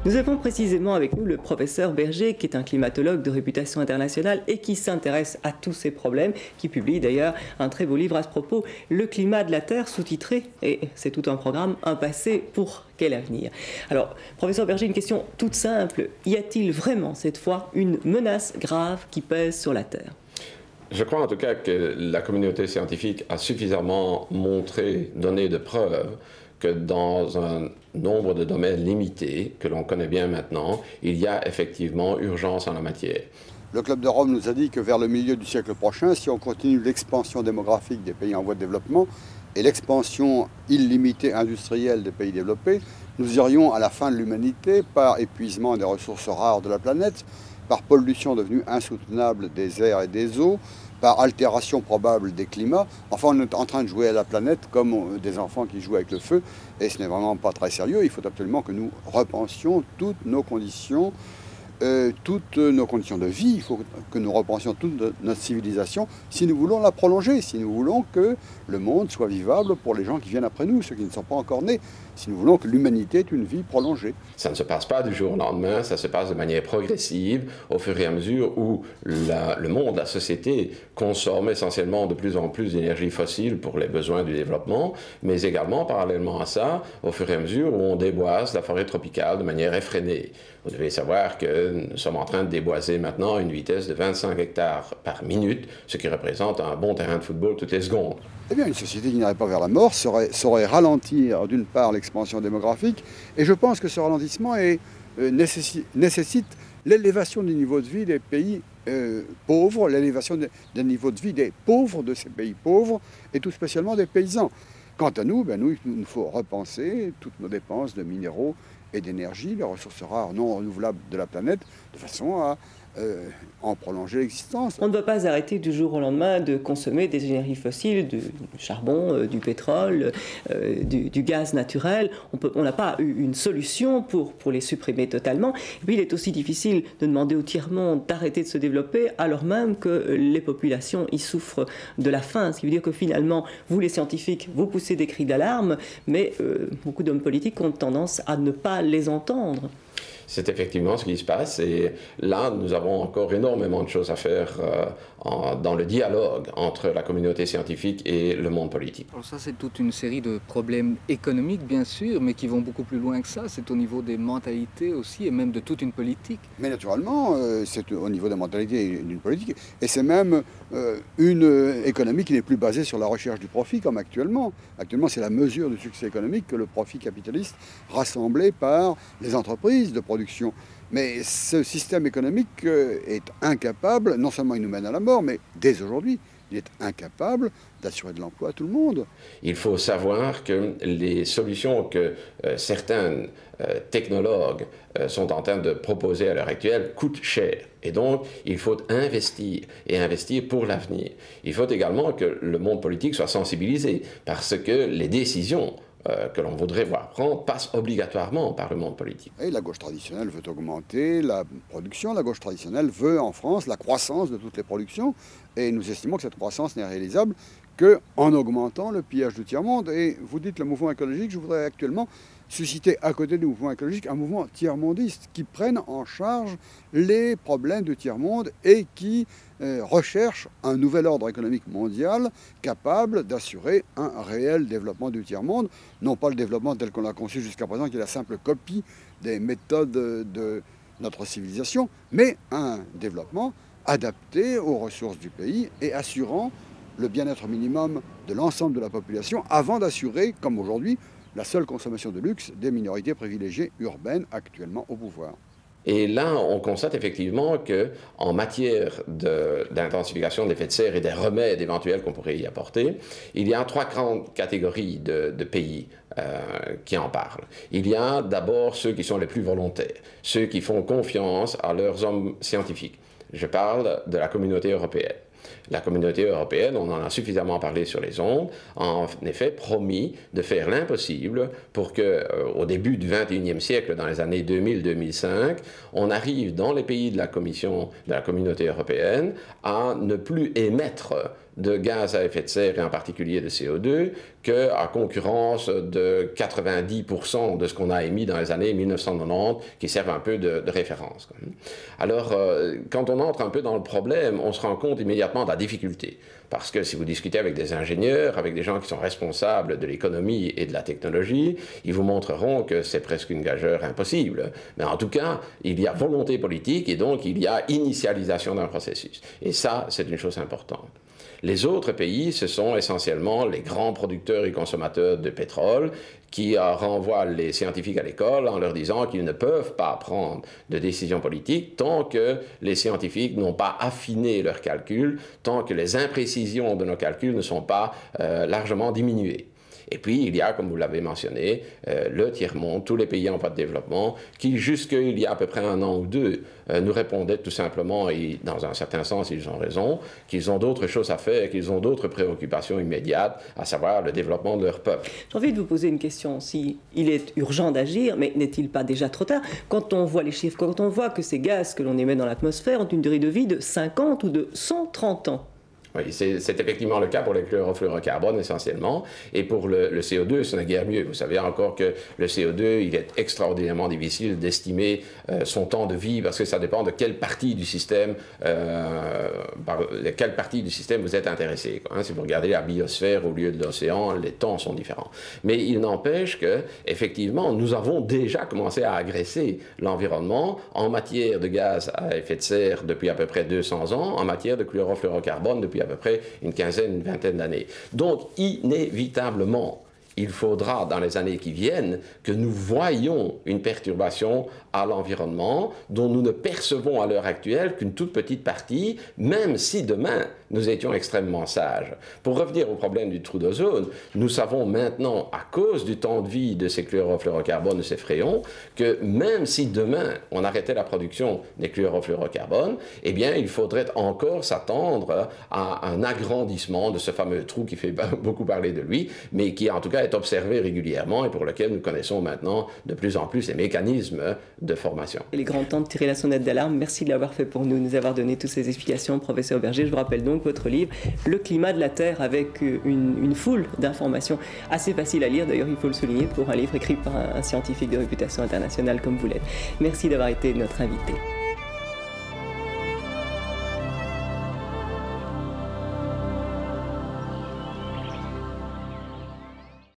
Nous avons précisément avec nous le professeur Berger, qui est un climatologue de réputation internationale et qui s'intéresse à tous ces problèmes, qui publie d'ailleurs un très beau livre à ce propos, Le climat de la Terre, sous-titré, et c'est tout un programme, un passé pour quel avenir. Alors, professeur Berger, une question toute simple. Y a-t-il vraiment cette fois une menace grave qui pèse sur la Terre ? Je crois en tout cas que la communauté scientifique a suffisamment montré, donné de preuves que dans un nombre de domaines limités, que l'on connaît bien maintenant, il y a effectivement urgence en la matière. Le Club de Rome nous a dit que vers le milieu du siècle prochain, si on continue l'expansion démographique des pays en voie de développement et l'expansion illimitée industrielle des pays développés, nous irions à la fin de l'humanité par épuisement des ressources rares de la planète, par pollution devenue insoutenable des airs et des eaux, par altération probable des climats. Enfin, on est en train de jouer à la planète comme des enfants qui jouent avec le feu, et ce n'est vraiment pas très sérieux. Il faut absolument que nous repensions toutes nos conditions de vie. Il faut que nous repensions toute notre civilisation si nous voulons la prolonger, si nous voulons que le monde soit vivable pour les gens qui viennent après nous, ceux qui ne sont pas encore nés, si nous voulons que l'humanité ait une vie prolongée. Ça ne se passe pas du jour au lendemain, ça se passe de manière progressive, au fur et à mesure où le monde, la société, consomme essentiellement de plus en plus d'énergie fossile pour les besoins du développement, mais également, parallèlement à ça, au fur et à mesure où on déboise la forêt tropicale de manière effrénée. Vous devez savoir que nous sommes en train de déboiser maintenant à une vitesse de 25 hectares par minute, ce qui représente un bon terrain de football toutes les secondes. Eh bien, une société qui n'irait pas vers la mort saurait ralentir d'une part l'expansion démographique, et je pense que ce ralentissement nécessite l'élévation du niveau de vie des pays pauvres, l'élévation des niveaux de vie des pauvres de ces pays pauvres, et tout spécialement des paysans. Quant à nous, il nous faut repenser toutes nos dépenses de minéraux et d'énergie, les ressources rares non renouvelables de la planète, de façon à en prolonger l'existence. On ne va pas arrêter du jour au lendemain de consommer des énergies fossiles, du charbon, du pétrole, du gaz naturel. On n'a pas eu une solution pour les supprimer totalement. Et puis il est aussi difficile de demander au tiers-monde d'arrêter de se développer alors même que les populations y souffrent de la faim. Ce qui veut dire que finalement, vous les scientifiques, vous poussez des cris d'alarme, mais beaucoup d'hommes politiques ont tendance à ne pas les entendre. C'est effectivement ce qui se passe et là, nous avons encore énormément de choses à faire dans le dialogue entre la communauté scientifique et le monde politique. Alors ça, c'est toute une série de problèmes économiques, bien sûr, mais qui vont beaucoup plus loin que ça. C'est au niveau des mentalités aussi et même de toute une politique. Mais naturellement, c'est au niveau des mentalités d'une politique et c'est même une économie qui n'est plus basée sur la recherche du profit comme actuellement. Actuellement, c'est la mesure du succès économique que le profit capitaliste rassemblé par les entreprises de production. Mais ce système économique est incapable, non seulement il nous mène à la mort, mais dès aujourd'hui, il est incapable d'assurer de l'emploi à tout le monde. Il faut savoir que les solutions que certains technologues sont en train de proposer à l'heure actuelle coûtent cher. Et donc, il faut investir, et investir pour l'avenir. Il faut également que le monde politique soit sensibilisé, parce que les décisions que l'on voudrait voir prendre passe obligatoirement par le monde politique. Et la gauche traditionnelle veut augmenter la production, la gauche traditionnelle veut en France la croissance de toutes les productions, et nous estimons que cette croissance n'est réalisable qu'en augmentant le pillage du tiers-monde. Et vous dites le mouvement écologique, je voudrais actuellement susciter à côté du mouvement écologique un mouvement tiers-mondiste qui prenne en charge les problèmes du tiers-monde et qui recherche un nouvel ordre économique mondial capable d'assurer un réel développement du tiers-monde, non pas le développement tel qu'on l'a conçu jusqu'à présent, qui est la simple copie des méthodes de notre civilisation, mais un développement adapté aux ressources du pays et assurant le bien-être minimum de l'ensemble de la population avant d'assurer, comme aujourd'hui, la seule consommation de luxe des minorités privilégiées urbaines actuellement au pouvoir. Et là, on constate effectivement qu'en matière d'intensification de l'effet de serre et des remèdes éventuels qu'on pourrait y apporter, il y a trois grandes catégories de pays qui en parlent. Il y a d'abord ceux qui sont les plus volontaires, ceux qui font confiance à leurs hommes scientifiques. Je parle de la communauté européenne. la communauté européenne, on en a suffisamment parlé sur les ondes, a en effet promis de faire l'impossible pour que, au début du XXIe siècle, dans les années 2000-2005, on arrive dans les pays de la communauté européenne à ne plus émettre de gaz à effet de serre, et en particulier de CO2, qu'à concurrence de 90% de ce qu'on a émis dans les années 1990, qui servent un peu de référence. Alors, quand on entre un peu dans le problème, on se rend compte immédiatement de la difficulté. Parce que si vous discutez avec des ingénieurs, avec des gens qui sont responsables de l'économie et de la technologie, ils vous montreront que c'est presque une gageure impossible. Mais en tout cas, il y a volonté politique et donc il y a initialisation d'un processus. Et ça, c'est une chose importante. Les autres pays, ce sont essentiellement les grands producteurs et consommateurs de pétrole qui renvoient les scientifiques à l'école en leur disant qu'ils ne peuvent pas prendre de décisions politiques tant que les scientifiques n'ont pas affiné leurs calculs, tant que les imprécisions de nos calculs ne sont pas largement diminuées. Et puis, il y a, comme vous l'avez mentionné, le tiers-monde, tous les pays en voie de développement, qui, jusqu'il y a à peu près 1 an ou 2, nous répondaient tout simplement, et dans un certain sens, ils ont raison, qu'ils ont d'autres choses à faire, qu'ils ont d'autres préoccupations immédiates, à savoir le développement de leur peuple. J'ai envie de vous poser une question. Si il est urgent d'agir, mais n'est-il pas déjà trop tard? Quand on voit les chiffres, quand on voit que ces gaz que l'on émet dans l'atmosphère ont une durée de vie de 50 ou de 130 ans, oui, c'est effectivement le cas pour les chlorofluorocarbones essentiellement. Et pour le CO2, ce n'est guère mieux. Vous savez encore que le CO2, il est extraordinairement difficile d'estimer son temps de vie parce que ça dépend de quelle partie du système, vous êtes intéressé. Si vous regardez la biosphère au lieu de l'océan, les temps sont différents. Mais il n'empêche que, effectivement, nous avons déjà commencé à agresser l'environnement en matière de gaz à effet de serre depuis à peu près 200 ans, en matière de chlorofluorocarbone depuis à peu près une vingtaine d'années. Donc, inévitablement, il faudra, dans les années qui viennent, que nous voyions une perturbation à l'environnement dont nous ne percevons à l'heure actuelle qu'une toute petite partie, même si demain nous étions extrêmement sages. Pour revenir au problème du trou d'ozone, nous savons maintenant, à cause du temps de vie de ces chlorofluorocarbones, de ces fréons, que même si demain on arrêtait la production des chlorofluorocarbones, eh bien il faudrait encore s'attendre à un agrandissement de ce fameux trou qui fait beaucoup parler de lui, mais qui en tout cas est observé régulièrement et pour lequel nous connaissons maintenant de plus en plus les mécanismes de formation. Il est grand temps de tirer la sonnette d'alarme. Merci de l'avoir fait pour nous avoir donné toutes ces explications, professeur Berger. Je vous rappelle donc votre livre « Le climat de la Terre » avec une foule d'informations assez faciles à lire. D'ailleurs, il faut le souligner pour un livre écrit par un scientifique de réputation internationale comme vous l'êtes. Merci d'avoir été notre invité.